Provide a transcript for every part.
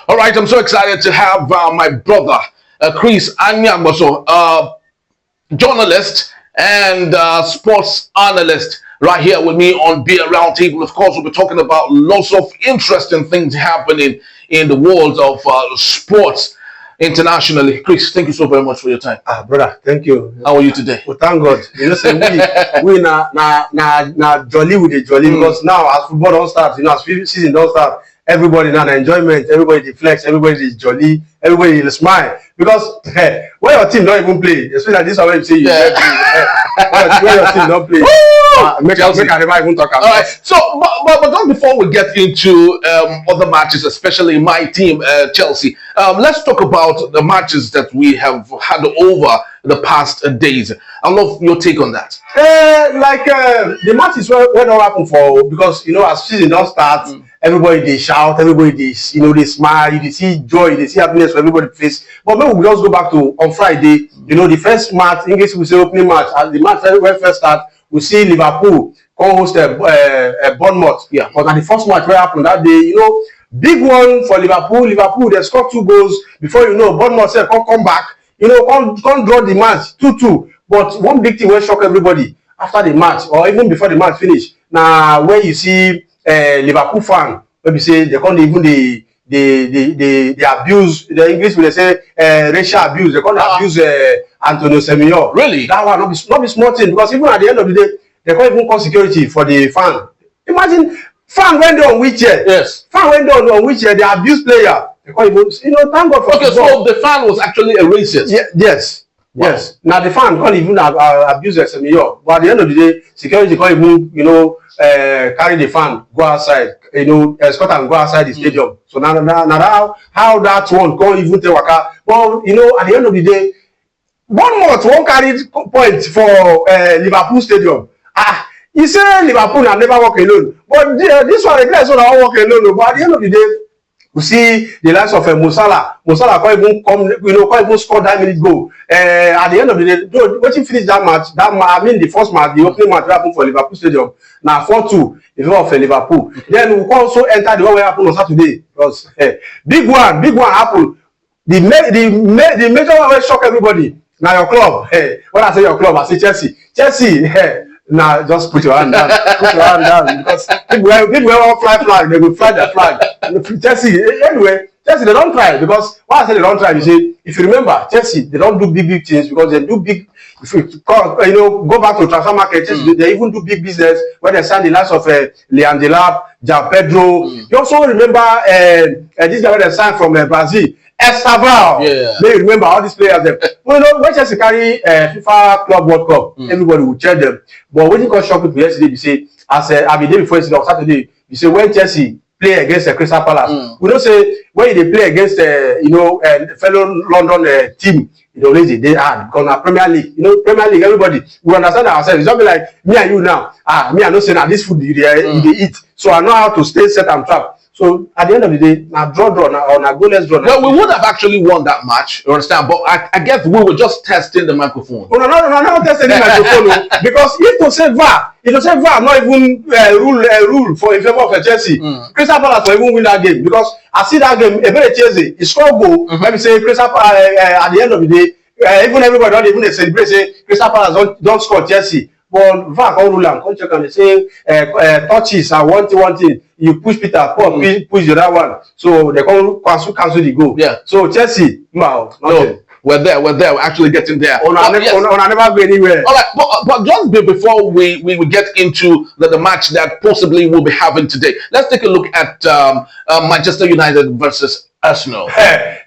All right, I'm so excited to have my brother, Chris Anyagboso, journalist and sports analyst, right here with me on Beer Roundtable. Of course, we'll be talking about lots of interesting things happening in the world of sports internationally. Chris, thank you so very much for your time. Brother, thank you. How are you today? Well, thank God. You know, say we na jolly with the jolly because now as football don't start, you know, as season don't start, everybody now enjoyment, everybody dey flex, everybody is jolly, everybody dey smile because when your team don't even play, especially like this one when you say you when your team don't play. Make I never even talk about. All right. So, but just before we get into other matches, especially my team, Chelsea, let's talk about the matches that we have had over the past days. I love your take on that. The matches where don't happen for because you know as season don't start, everybody they shout, everybody they smile, you see joy, they see happiness for everybody face. But maybe we just go back to on Friday. You know the first match, in case we say opening match, as the match when first start. We see Liverpool come host Bournemouth. Yeah. But at the first match, what happened that day, you know, big one for Liverpool. Liverpool, they scored 2 goals. Before you know, Bournemouth said, come back. You know, come draw the match 2-2. But one big thing will shock everybody after the match, or even before the match finish. Now, when you see Liverpool fan, maybe say they can't even the abuse, the English will say racial abuse. They can't abuse Antonio Semenyo. Really? That one not be small thing because even at the end of the day, they can't even call security for the fan. Imagine fan went on wheelchair. Yes. Fan went on wheelchair. The abuse player. They can't even. You know, thank God for. Okay, so the fan was actually a racist. Yeah, yes. Wow. Yes. Now the fan can't even abuse Semenyo. But at the end of the day, security can't even carry the fan go outside. You know, escort and go outside the stadium. So now how that one can't even tell Waka. Well, you know, at the end of the day, Bournemouth won't carry points for Liverpool Stadium. You say Liverpool have never walk alone, but this one, the guys don't walk alone. But at the end of the day, we see the likes of Mo Salah. Mo Salah can't even come, can't even score that minute goal. At the end of the day, when you finish that match, I mean the first match, the opening match happened for Liverpool Stadium. Now 4-2 in favor of Liverpool. Then we also enter the one that happened on Saturday because big one happened. The major one will shock everybody. Now your club, when I say your club, I say Chelsea. Chelsea, now just put your hand down. Put your hand down because people will flag, they will fly their flag. Chelsea, anyway, Chelsea they don't try because why I say they don't try, you see, if you remember, Chelsea they don't do big things because they do big. If you go back to transfer market, Chelsea, they even do big business when they sign the likes of Leandro Delap, João Pedro. You also remember this guy when they signed from Brazil. Estaval, may you remember all these players. Well, you know, when Chelsea carry FIFA Club World Cup, everybody will cheer them. But when you got shocked people yesterday, you say, as I mean, day before yesterday, on Saturday, you say when Chelsea play against Crystal Palace, we don't say when they play against fellow London team, you know, they are because now Premier League, you know, Premier League, everybody we understand ourselves. It's not be like me and you now. Me I know say now this food you eat, so I know how to stay set and trap. So at the end of the day, now draw, or now goalless draw. Well, we would have actually won that match, you understand? But I guess we were just testing the microphone. No, not testing the microphone. Because if to say VAR, not even rule for in favor of Chelsea. Crystal Palace will even win that game because I see that game. A very Chelsea, he score goal. Let me say Crystal Palace at the end of the day, even everybody don't even celebrate. Say Crystal Palace don't score Chelsea. But VAR can't rule and come check and they say touches are one thing. You push Peter, push the other one. So they can't cancel the goal. Yeah. So Chelsea, wow, nothing. No, we're there. We're actually getting there. I never go anywhere. All right, but just before we get into the match that possibly we'll be having today, let's take a look at Manchester United versus Arsenal.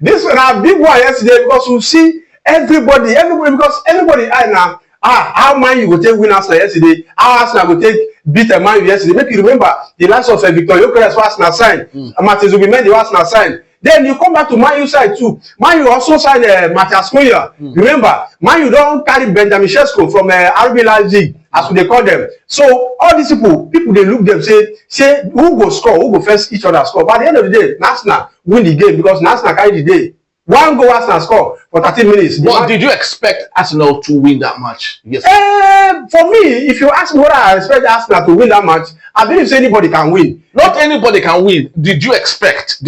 This was a big one yesterday because we see everybody because everybody now. How Man U go take win Arsenal yesterday? How Arsenal go take beat a Man U yesterday? Make you remember the likes of Victor Gyökeres was Arsenal signed, Martin Zubimendi was Arsenal signed. Then you come back to Man U side too. Man U also signed Matthias Cunha. Remember, Man U don't carry Benjamin Sesko from RB Leipzig, as they call them. So all these people they look them say who go score, who go first each other score. But at the end of the day, Arsenal win the game because Arsenal carry the day. One goal Arsenal score for 13 minutes. But did you expect Arsenal to win that match? Yes. For me, if you ask me whether I expect Arsenal to win that match, I believe say anybody can win. Not anybody can win. Did you expect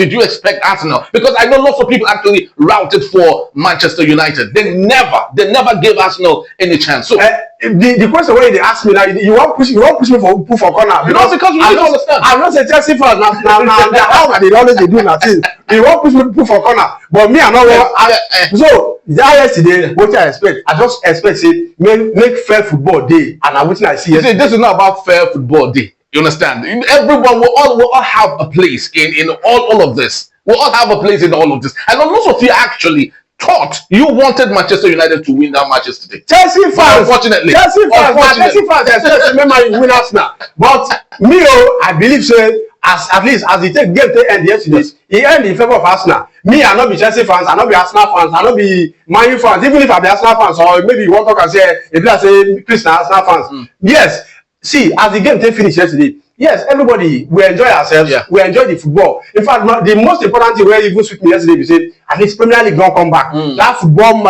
Arsenal? Because I know lots of people actually routed for Manchester United. They never gave Arsenal any chance. So the question where they ask me now, you want push me for corner because we don't understand. I'm not a Chelsea fan now. How they always do nothing. You want push me for corner, but me I know. So that yesterday, what I expect, I just expect say make fair football day, and I'm waiting. I see. See, this is not about fair football day. You understand? Everyone will all have a place in all of this. We'll all have a place in all of this. And lots of you actually thought you wanted Manchester United to win that match yesterday. Chelsea fans, Chelsea fans expect remember you win Arsenal. But me, I believe so. At least as the game to end yesterday, he ended in favor of Arsenal. Me, I not be Chelsea fans, I not be Arsenal fans, I not be Man U fans. Even if I be Arsenal fans, or maybe you want to talk and say, if I say Chris na Arsenal fans, yes. See, as the game finished yesterday, yes, everybody we enjoy ourselves. Yeah. We enjoy the football. In fact, the most important thing where even sweet me yesterday, we said at least Premier League don't come back. That football,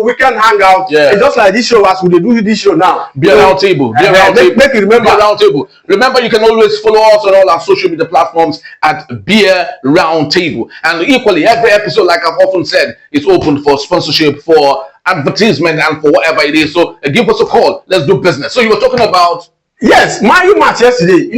weekend hangout. Yeah. It's just like this show as we do this show now. Be a round table. Be a round table. Make you remember. Be a round table. Remember, you can always follow us on all our social media platforms at Beer Round Table. And equally, every episode, like I've often said, is open for sponsorship, for advertisement, and for whatever it is. So give us a call. Let's do business. So you were talking about. Yes, Man U match yesterday.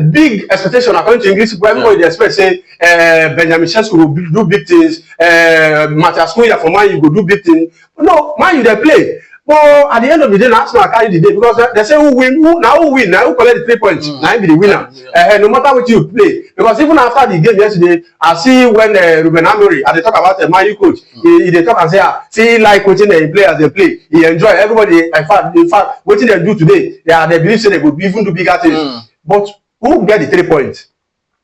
Big expectation according to English people. Everybody expect say Benjamin Sesko will do big things. Matthias Cunha for Man U go do big things. No, Man U they play. But at the end of the day, Arsenal carry the day because they say who win, who collect the 3 points. Now be the winner. No matter what you play, because even after the game yesterday, I see when Ruben Amorim, they talk about the Man U coach, they talk and say, see like coaching the players they play, he enjoy everybody. In fact, what they do today, they believe say they could even do bigger things. But who get the 3 points?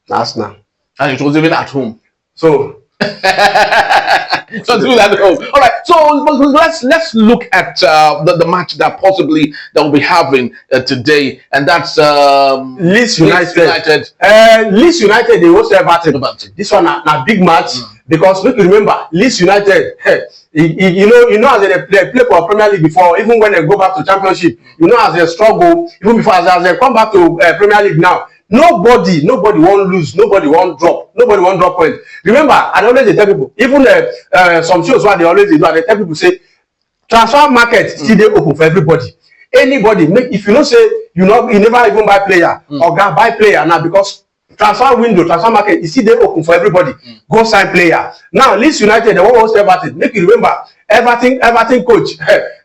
Arsenal, and it was even at home. So. So do that. All right. So let's look at the match that we'll be having today, and that's Leeds United. Leeds United they host Everton. This one a big match because make you remember Leeds United. You know as they play for Premier League before, even when they go back to Championship, as they struggle, even before as they come back to Premier League now. Nobody won't lose. Nobody won't drop points. Remember, I always tell people, even some shows where they always do, they tell people say, transfer market still dey open for everybody. Anybody, if you don't say you never even buy player or buy player now because transfer market is still dey open for everybody. Go sign player. Now, Leeds United, they won't host Everton. Make you remember. Everton coach,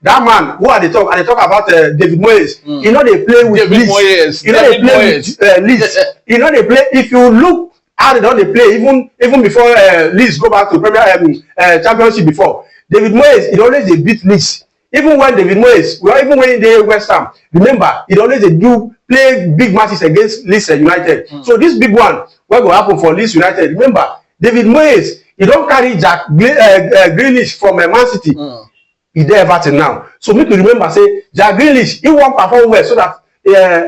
that man who are they talk about David Moyes. You know they play with Leeds. You know they play with Leeds. You know they play. If you look how they play, even before Leeds go back to Premier Championship before, David Moyes it always they beat Leeds. Even when David Moyes, even when they West Ham, remember it always they do play big matches against Leeds United. So this big one, what will happen for Leeds United? Remember David Moyes. He don't carry Jack Grealish from Man City. He there Everton now. So make you remember, say Jack Grealish, he won't perform well so that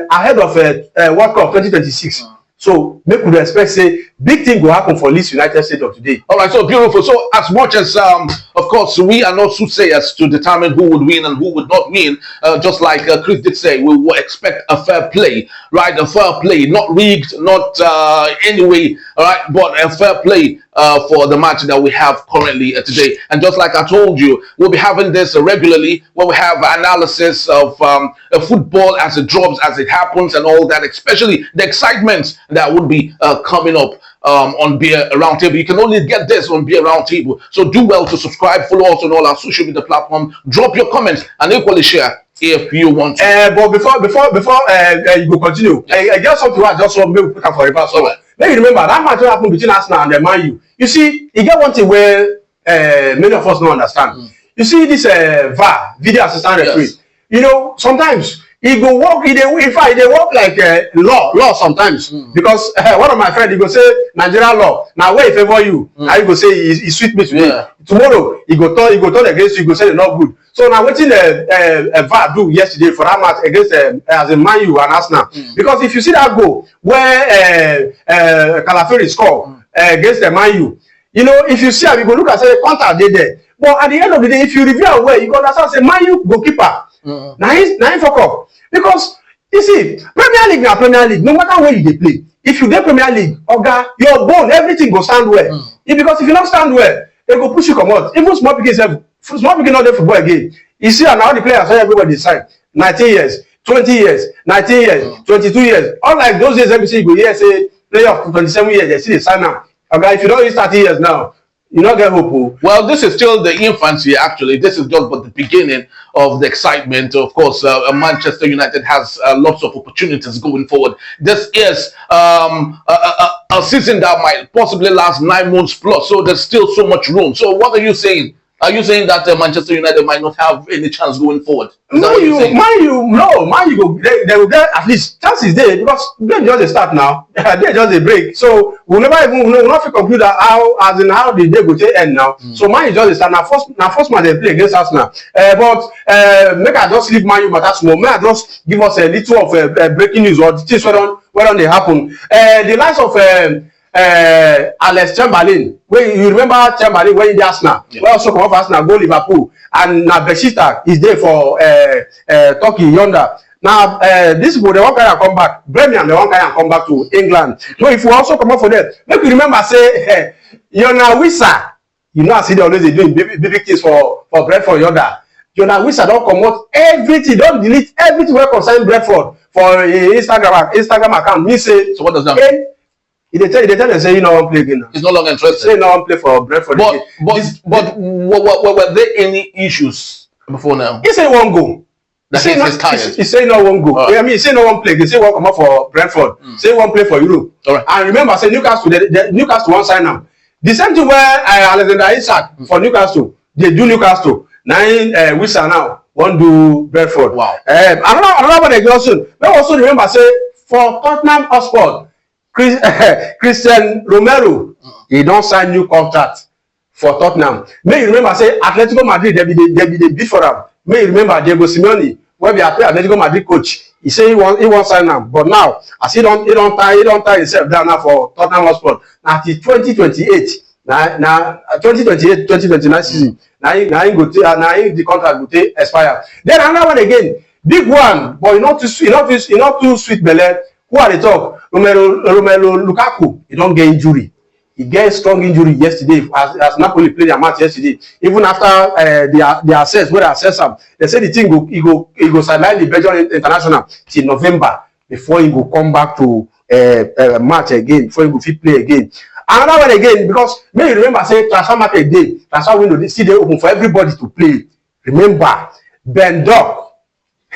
ahead of World Cup 2026. So make we expect say big thing will happen for Leeds United Stadium today. All right, so beautiful. So as much as of course we are not soothsayers to determine who would win and who would not win, just like Chris did say, we will expect a fair play, right? A fair play, not rigged, not anyway, all right, but a fair play for the match that we have currently today. And just like I told you, we'll be having this regularly where we have analysis of football as it drops, as it happens, and all that, especially the excitement that would be coming up on Beer Roundtable. You can only get this on Beer Roundtable. So do well to subscribe, follow us on all our social media platforms, drop your comments, and equally share if you want to. But before you go continue, I just something I just want to put up for reverse. So maybe remember that match happened between Arsenal and the Man U. You see, you get one thing where many of us don't understand. You see this VAR, video assistant referee. Yes. Sometimes he go work. In fact, they work like law sometimes. Because one of my friends, he go say Nigerian law. Now where he favor you, now he go say he sweet me today. Yeah. Tomorrow he go turn against you. He go say they're not good. So now waiting VAR do yesterday for that match against as a Man U and Arsenal. Because if you see that goal where Calaferi score against the Man U, if you see how you go look and say contact they there. But at the end of the day, if you review well, you go understand say Man U goalkeeper. Now he fuck up. Because You see, Premier League na Premier League. No matter where you dey play, if you dey Premier League, oga, your bone, everything go stand well. Because if you not stand well, they go push you comot. Even small pikin not dey football again. You see, and all the players wey everybody sign, 19 years, 20 years, 19 years, 22 years. Unlike those days, every you go hear say player of 27 years, they still dey sign now. Okay, if you don't reach 30 years now, you not get hope. Well, this is still the infancy, actually. This is just but the beginning of the excitement. Of course, Manchester United has lots of opportunities going forward. This is a season that might possibly last 9 months plus, so there's still so much room. So what are you saying? Are you saying that Manchester United might not have any chance going forward? Man U go they will get at least chances there because they just start now. They just a break. So we'll never even we'll not conclude that how the day go to end now. So Man U just start now. First match they play against Arsenal. But make I just leave Man U but that's more. May I just give us a little of breaking news or the things where they happen. The likes of Alex Chamberlain, when you remember Chamberlain when he did Arsenal, well also come off Arsenal, go Liverpool, and now Besiktas is there for Turkey yonder. Now this people they won't carry and come back. Birmingham they won't carry and come back to England. So if you also come up for them, make you remember say Yona Wissa, you know I see they always doing big things for Brentford yonder. Yona Wissa don't come out everything, don't delete everything where concern Brentford for Instagram account. Me say so what does that mean? They tell them say you know one play again. He's no longer interested. Say no one play for Brentford. But were there any issues before now? He say one go. That he's tired. He say no one go. Right. I mean, he say no one play. He say one come up for Brentford. Say one play for Europe. All right. And remember, say Newcastle. Newcastle one sign now. The same thing where Alexander Isak for Newcastle. They do Newcastle. Now Wissa now want do Brentford. Wow. Another one again. But also remember say for Tottenham Hotspur. Christian Romero, he don't sign new contract for Tottenham. May you remember say Atletico Madrid they be the beat for him. May you remember Diego Simeone, when we are Atletico Madrid coach, he say he won't sign him. But now, as he don't tie himself down now for Tottenham Hotspur. Now till 2028, now 2028-2029 season. Now the contract will take expire. Then another one again, big one, but not too sweet belly. Who are they talk? Romelu Lukaku, he don't get injury. He get strong injury yesterday as Napoli played their match yesterday. Even after the assess, where they assess him, they say the thing he go sideline the Belgian international till November before he go come back to match again, before he go fit play again. Another one again, because may you remember say transfer market day, transfer window still dey open for everybody to play. Remember, Ben Dock.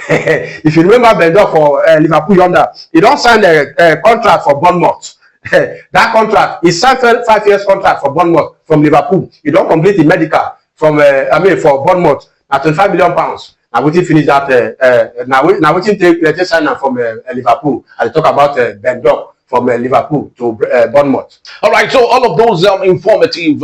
If you remember Ben Dock for Liverpool yonder, he don't sign a contract for Bournemouth. That contract is signed 5 years contract for Bournemouth from Liverpool. He don't complete the medical from for Bournemouth at £25 million. Now we finish that. Now we take sign from Liverpool. I talk about Ben Dock from Liverpool to Bournemouth. All right, so all of those informative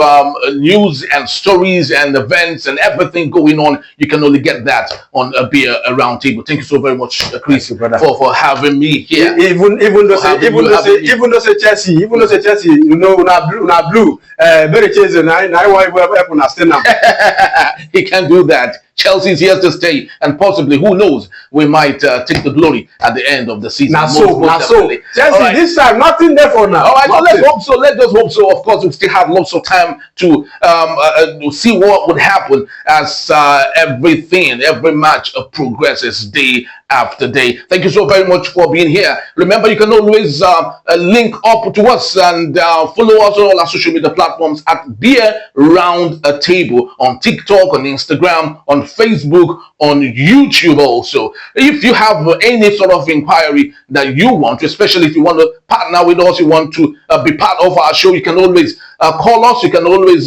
news and stories and events and everything going on, you can only get that on a Beer Roundtable. Thank you so very much, Chris, for having me here. Even though say Chelsea, you know, una blue, very Chelsea. Now why stay now? He can do that. Chelsea's here to stay, and possibly, who knows, we might take the glory at the end of the season. Now so. Chelsea, right. This time, nothing there for now. All right, so let's hope so. Let's just hope so. Of course, we still have lots of time to see what would happen as every match progresses day after day. Thank you so very much for being here. Remember, you can always link up to us and follow us on all our social media platforms at Beer Round a Table on TikTok, on Instagram, on Facebook, on YouTube also. If you have any sort of inquiry that you want, especially if you want to partner with us, you want to be part of our show, you can always call us, you can always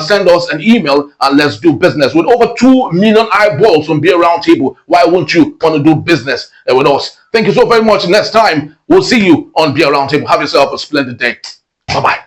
send us an email, and let's do business. With over 2 million eyeballs on Beer Roundtable, why won't you want to do business with us? Thank you so very much. Next time, we'll see you on Beer Roundtable. Have yourself a splendid day. Bye-bye.